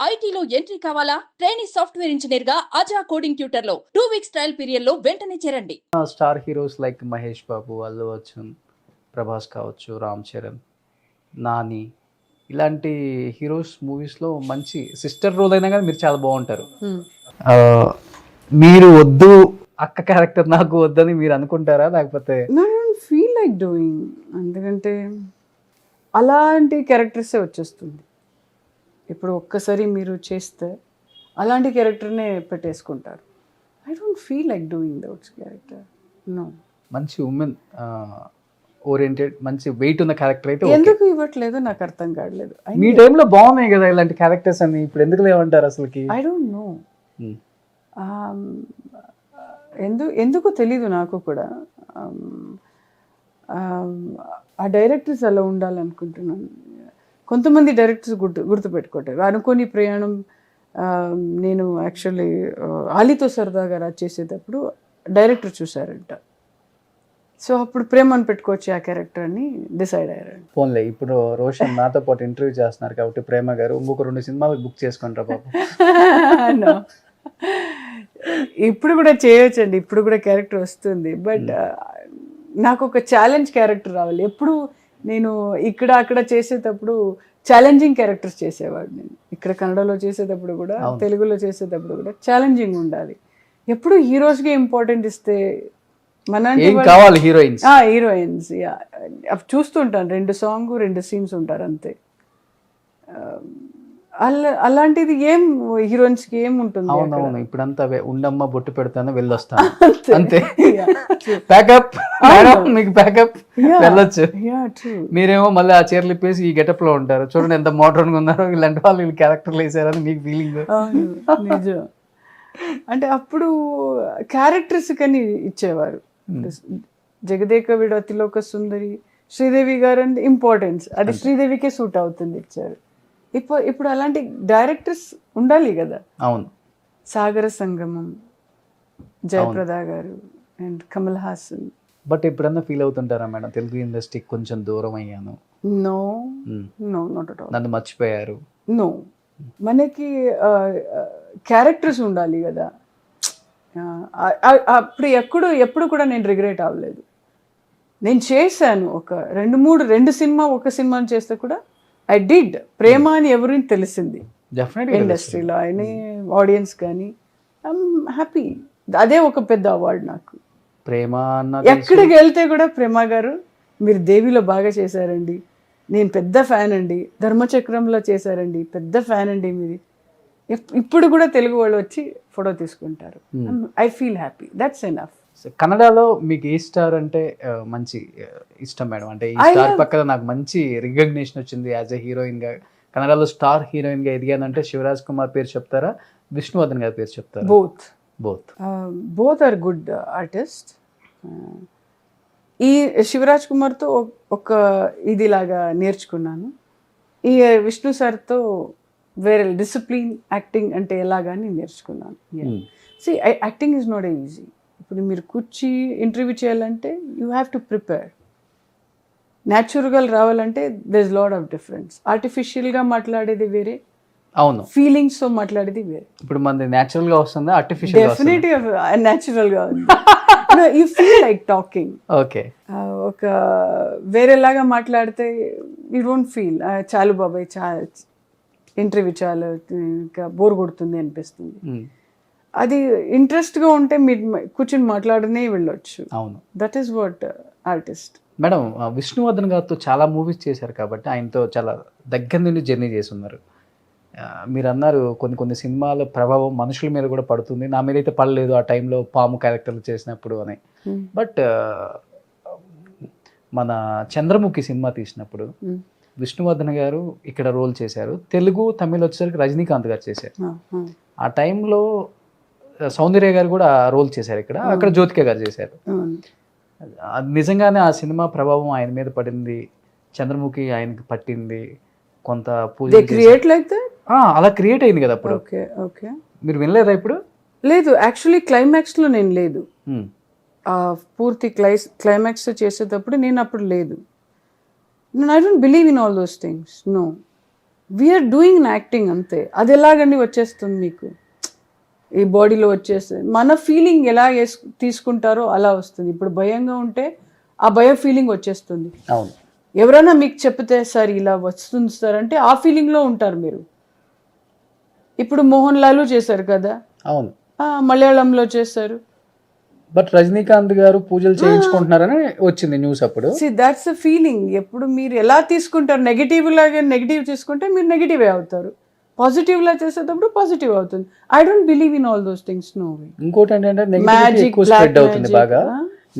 ఐటీలో ఎంట్రీ కావాలా? Trainee software engineer గా అజా కోడింగ్ ట్యూటర్ లో 2 వీక్స్ ట్రయల్ పీరియడ్ లో వెంటనే చేరండి. Star heroes like Mahesh Babu, Allu Arjun, Prabhas కావచ్చు, రామ్ చరణ్, నాని ఇలాంటి హీరోస్ మూవీస్లో మంచి సిస్టర్ రోల్ అయినా కానీ మీరు చాలా బాగుంటారు. ఆ, మీరు వద్దు అక్క క్యారెక్టర్ నాకు వద్దని మీరు అనుకుంటారా? లేకపోతే ఫీల్ లైక్ డూయింగ్, ఎందుకంటే అలాంటి క్యారెక్టర్సే వచ్చేస్తుంది. ఇప్పుడు ఒక్కసారి మీరు చేస్తే అలాంటి క్యారెక్టర్నే పెట్టేసుకుంటారు. I don't feel like doing that character. No. మంచి ఉమెన్ ఓరియంటెడ్ మంచి వెయిట్ ఉన్న క్యారెక్టర్ అయితే okay. ఎందుకు ఇవ్వట్లేదు నాకు అర్థం కావట్లేదు. మీ టైంలో బాగున్నాయి కదా ఇలాంటి క్యారెక్టర్స్ అని, ఇప్పుడు ఎందుకు లేవంటారు అసలుకి? ఐ డోంట్ నో, ఎందుకు తెలీదు నాకు కూడా. ఆ డైరెక్టర్స్ అలా ఉండాలనుకుంటున్నాను. కొంతమంది డైరెక్టర్స్ గుర్తుపెట్టుకుంటారు. అనుకోని ప్రయాణం నేను యాక్చువల్లీ ఆలీతో సరదాగా రాజ్ చేసేటప్పుడు డైరెక్టర్ చూసారంట. సో అప్పుడు ప్రేమను పెట్టుకోవచ్చు ఆ క్యారెక్టర్ అని డిసైడ్ అయ్యారు. ఫోన్లే ఇప్పుడు రోషన్ నాతో పాటు ఇంటర్వ్యూ చేస్తున్నారు కాబట్టి ప్రేమ గారు ఇంకొక 2 సినిమాలు బుక్ చేసుకుంటారు పాపం. ఇప్పుడు కూడా చేయొచ్చండి, ఇప్పుడు కూడా క్యారెక్టర్ వస్తుంది. బట్ నాకు ఒక ఛాలెంజ్ క్యారెక్టర్ రావాలి. ఎప్పుడు నేను ఇక్కడ అక్కడ చేసేటప్పుడు ఛాలెంజింగ్ క్యారెక్టర్స్ చేసేవాడు. నేను ఇక్కడ కన్నడలో చేసేటప్పుడు కూడా, తెలుగులో చేసేటప్పుడు కూడా ఛాలెంజింగ్ ఉండాలి. ఎప్పుడు హీరోస్కి ఇంపార్టెంట్ ఇస్తే మన కావాలి హీరోయిన్స్ చూస్తుంటాను. 2 సాంగ్ 2 సీన్స్ ఉంటారు అంతే. అలాంటిది ఏం హీరోయిన్స్ కి ఏం ఉంటుంది? అవునవును, ఇప్పుడంతా ఉండమ్మ బొట్టు పెడతాను వెళ్ళొస్తాను అంతే. ప్యాకప్ మీకు ప్యాకప్ వెళ్ళొచ్చు. మీరేమో మళ్ళీ ఆ చీరలు ఇప్పేసి ఈ గెటప్ లో ఉంటారు. చూడండి ఎంత మోడర్న్ గా ఉన్నారో, ఇలాంటి వాళ్ళు వీళ్ళు క్యారెక్టర్లు వేసారని మీకు ఫీలింగ్. నిజం. అంటే అప్పుడు క్యారెక్టర్స్ కని ఇచ్చేవారు. జగదేక విడతిలోక సుందరి, శ్రీదేవి గారు అంటే ఇంపార్టెన్స్ అది శ్రీదేవికే సూట్ అవుతుంది ఇచ్చారు. ఇప్పుడు అలాంటి డైరెక్టర్స్ ఉండాలి కదా. అవును. సాగర సంగమం, జయప్రద గారు అండ్ కమల్ హాసన్. బట్ ఎప్పుడన్నా ఫీల్ అవుతుంటారా మేడం, తెలుగు ఇండస్ట్రీకి కొంచెం దూరం అయ్యాను? No no, not at all. నన్ను మర్చిపోయారు? నో, మనకి క్యారెక్టర్స్ ఉండాలి కదా. అప్పుడు ఎప్పుడు కూడా నేను రిగ్రెట్ అవ్వలేదు. నేను చేశాను ఒక 2 సినిమా, ఒక సినిమాని చేస్తే కూడా ఐ డిడ్. ప్రేమ అని ఎవరికి తెలిసింది ఇండస్ట్రీలో అయినా ఆడియన్స్ కానీ. I'm happy. అదే ఒక పెద్ద అవార్డు నాకు. ప్రేమ ఎక్కడికి వెళ్తే కూడా ప్రేమ గారు మీరు దేవిలో బాగా చేశారండి, నేను పెద్ద ఫ్యాన్ అండి, ధర్మచక్రంలో చేశారండి, పెద్ద ఫ్యాన్ అండి మీది. ఇప్పుడు కూడా తెలుగు వాళ్ళు వచ్చి ఫోటో తీసుకుంటారు. I feel happy, that's enough. కన్నడలో మీకు ఏ స్టార్ అంటే మంచి ఇష్టం మేడం? అంటే ఈ స్టార్ పక్కన నాకు మంచి రికగ్నిషన్ వచ్చింది యాజ్ ఎ హీరోయిన్ గా, కన్నడలో స్టార్ హీరోయిన్ గా ఎదిగానంటే శివరాజ్ కుమార్ పేరు చెప్తారా, విష్ణువర్ధన్ గారి పేరు చెప్తారా? Both are good artist. ఈ శివరాజ్ కుమార్తో ఒక ఇదిలాగా నేర్చుకున్నాను. ఈ విష్ణు సార్తో వేరే డిసిప్లిన్ యాక్టింగ్ అంటే ఎలాగాని నేర్చుకున్నాను. Acting is not easy. ఇప్పుడు మీరు కూర్చి ఇంటర్వ్యూ చేయాలంటే యూ హ్యావ్ టు ప్రిపేర్. న్యాచురల్గా రావాలంటే there is lot of difference. ఆర్టిఫిషియల్గా మాట్లాడేది వేరే, అవును, ఫీలింగ్స్ తో మాట్లాడేది వేరే. ఇప్పుడు మనది న్యాచురల్ గా వస్తుందా ఆర్టిఫిషియల్? డెఫినెట్లీ న్యాచురల్ గా ఉంది. You feel like talking. Okay. ఒక వేరేలాగా మాట్లాడితే యూ డోంట్ ఫీల్ చాలు బాబాయ్ ఇంటర్వ్యూ చాలు ఇంకా బోర్ కొడుతుంది అనిపిస్తుంది. అది ఇంట్రెస్ట్గా ఉంటే మీరు కూర్చొని మాట్లాడనే వెళ్ళొచ్చు. అవును, that is what artist. Madam, Vishnuvardhan గారితో చాలా మూవీస్ చేశారు కాబట్టి ఆయనతో చాలా దగ్గర నుండి జర్నీ చేసి ఉన్నారు. మీరు అన్నారు కొన్ని సినిమాల ప్రభావం మనుషుల మీద కూడా పడుతుంది, నా మీద అయితే పడలేదు ఆ టైంలో పాము క్యారెక్టర్లు చేసినప్పుడు అని. బట్ మన చంద్రముఖి సినిమా తీసినప్పుడు విష్ణువర్ధన్ గారు ఇక్కడ రోల్ చేశారు. తెలుగు తమిళ్ వచ్చేసరికి రజనీకాంత్ గారు చేశారు. ఆ టైంలో సౌందర్య గారు కూడా రోల్ చేశారు ఇక్కడ, అక్కడ జ్యోతిక గారు చేశారు. నిజంగానే ఆ సినిమా ప్రభావం ఆయన మీద పడింది, చంద్రముఖి ఆయనకి పట్టింది, కొంత పూజ అలా క్రియేట్ అయింది కదా అప్పుడు. మీరు వినలేదా ఇప్పుడు? లేదు, యాక్చువల్లీ క్లైమాక్స్లో నేను లేదు. పూర్తి క్లైమాక్స్ చేసేటప్పుడు నేను అప్పుడు లేదు. I don't believe in all those things. No, we are doing acting అంతే. అది ఎలాగండి వచ్చేస్తుంది మీకు, ఈ బాడీలో వచ్చేస్తుంది. మన ఫీలింగ్ ఎలా తీసుకుంటారో అలా వస్తుంది. ఇప్పుడు భయంగా ఉంటే ఆ భయం ఫీలింగ్ వచ్చేస్తుంది. అవును. ఎవరైనా మీకు చెప్తే సార్ ఇలా వస్తుంది సార్ అంటే ఆ ఫీలింగ్లో ఉంటారు మీరు. ఇప్పుడు మోహన్ లాల్ చేశారు కదా, అవును, మలయాళంలో చేశారు. బట్ రజనీకాంత్ గారు పూజలు చేయించుకుంటున్నారని వచ్చింది న్యూస్ అప్పుడు. That's a feeling. ఎప్పుడు మీరు ఎలా తీసుకుంటారు, నెగిటివ్ లాగా నెగిటివ్ తీసుకుంటే మీరు నెగిటివే అవుతారు, పాజిటివ్ లా చేసేటప్పుడు పాజిటివ్ అవుతుంది. I don't believe in all those things. No way. ఇంకోటి ఏంటంటే నెగిటివిటీ ఎక్కువ స్ప్రెడ్ అవుతుంది, బాగా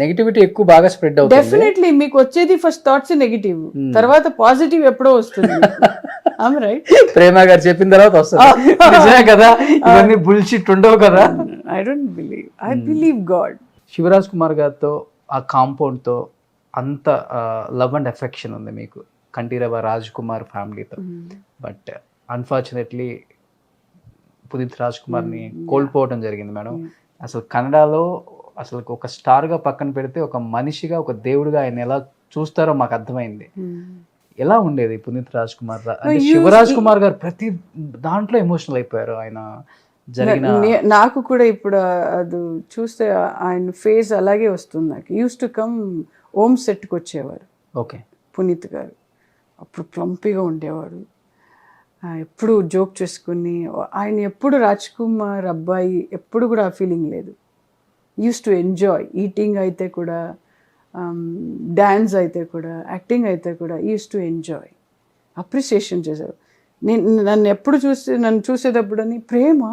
నెగిటివిటీ ఎక్కువ బాగా స్ప్రెడ్ అవుతుంది. డెఫినెట్లీ మీకు వచ్చేది ఫస్ట్ థాట్స్ నెగిటివ్, తర్వాత పాజిటివ్ ఎప్పుడో వస్తుంది. రైట్. ప్రేమ గారు చెప్పిన తర్వాత వస్తుంది. నిజమే కదా, ఇవన్నీ బుల్షిట్ ఉండవు కదా. I don't believe, I believe God. Shivaraj Kumar గారితో ఆ కాంపౌండ్తో అంత లవ్ అండ్ ఎఫెక్షన్ ఉంది మీకు, కంఠీరవ రాజ్ కుమార్ ఫ్యామిలీతో. బట్ అన్ఫార్చునేట్లీ పునీత్ రాజ్ కుమార్ని కోల్పోవడం జరిగింది మేడం. అసలు కన్నడలో అసలు ఒక స్టార్గా పక్కన పెడితే ఒక మనిషిగా, ఒక దేవుడిగా ఆయన ఎలా చూస్తారో మాకు అర్థమైంది. ఎలా ఉండేది పునీత్ రాజ్ కుమార్? అంటే శివరాజ్ కుమార్ గారు ప్రతి దాంట్లో ఎమోషనల్ అయిపోయారు ఆయన జరిగిన. నాకు కూడా ఇప్పుడు అది చూస్తే ఆయన ఫేస్ అలాగే వస్తుంది నాకు. యూస్ టు కమ్ ఓం సెట్కి వచ్చేవారు ఓకే పునీత్ గారు. అప్పుడు ప్లంపీగా ఉండేవాడు, ఎప్పుడు జోక్ చేసుకుని. ఆయన ఎప్పుడు రాజ్ కుమార్ అబ్బాయి ఎప్పుడు కూడా ఆ ఫీలింగ్ లేదు. యూస్ టు ఎంజాయ్ ఈటింగ్ అయితే కూడా, డ్యాన్స్ అయితే కూడా, యాక్టింగ్ అయితే కూడా యూస్ టు ఎంజాయ్, అప్రిసియేషన్ చేశారు. నన్ను చూసేటప్పుడని ప్రేమ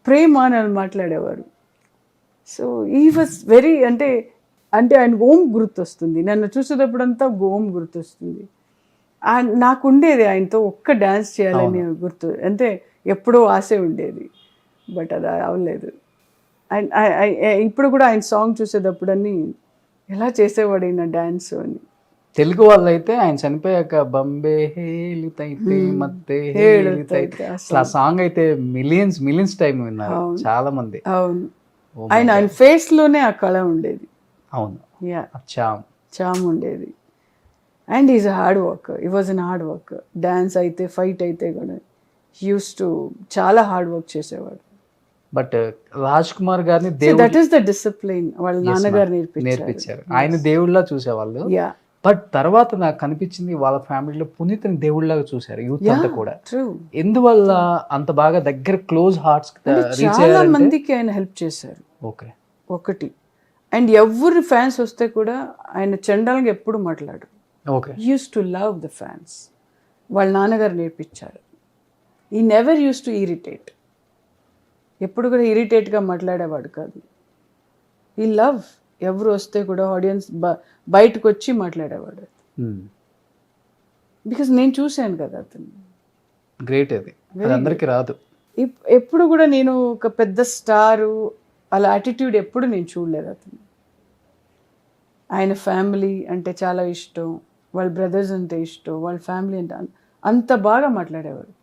ప్రేమ అని మాట్లాడేవారు. సో ఈ వాజ్ వెరీ అంటే ఆయన ఓం గుర్తొస్తుంది. నన్ను చూసేటప్పుడంతా ఓం గుర్తొస్తుంది. నాకు ఉండేది ఆయనతో ఒక్క డ్యాన్స్ చేయాలని గుర్తు, అంటే ఎప్పుడో ఆశ ఉండేది, బట్ అది అవ్వలేదు. అండ్ ఇప్పుడు కూడా ఆయన సాంగ్ చూసేటప్పుడని ఎలా చేసేవాడు ఆయన డ్యాన్స్ అని. తెలుగు వాళ్ళు అయితే ఆయన చనిపోయాక బంబే హేలితైతే మత్తే హేలితైతే అసలు ఆ సాంగ్ అయితే మిలియన్స్ టైం విన్నారు చాలా మంది. అవును, ఆయన ఫేస్ లోనే ఆ కళ ఉండేది. అవును, యా, చామ్ ఉండేది. అండ్ ఈజ్ హార్డ్ వర్క్, ఈ was an hard work. Dance అయితే, ఫైట్ అయితే కూడా యూస్ టు చాలా హార్డ్ వర్క్ చేసేవాడు. బట్ రాజ్ కుమార్ గారిని దట్ ఈస్ ద డిసిప్లిన్ వాళ్ళ నాన్నగారు నేర్పించారు. ఆయన దేవుళ్ళ చూసేవాళ్ళు. యా, బట్ తర్వాత నాకు కనిపించింది వాళ్ళ ఫ్యామిలీలో పునీత్ని దేవుళ్ళగా చూశారు యూత్ అంతా కూడా. ఎందువల్ల అంత బాగా దగ్గర క్లోజ్ హార్ట్స్ చాలా మందికి ఆయన హెల్ప్ చేశారు. ఓకే, ఒకటి. అండ్ ఎవరు ఫ్యాన్స్ వస్తే కూడా ఆయన చండాలంగా ఎప్పుడు మాట్లాడు. Okay, use to love the fans. వాళ్ళ నాన్నగారు నేర్పించారు. ఈ నెవర్ యూస్ టు ఇరిటేట్, ఎప్పుడు కూడా ఇరిటేట్గా మాట్లాడేవాడు కాదు. ఈ లవ్ ఎవరు వస్తే కూడా ఆడియన్స్ బయటకు వచ్చి మాట్లాడేవాడు. బికాస్ నేను చూశాను కదా అతను. గ్రేట్, అది అందరికీ రాదు. ఎప్పుడు కూడా నేను ఒక పెద్ద స్టారు అలా యాటిట్యూడ్ ఎప్పుడు నేను చూడలేదు అతను. ఆయన ఫ్యామిలీ అంటే చాలా ఇష్టం, వాళ్ళ బ్రదర్స్ అంటే ఇష్టం, వాళ్ళ ఫ్యామిలీ అంటే అంత బాగా మాట్లాడేవాడు.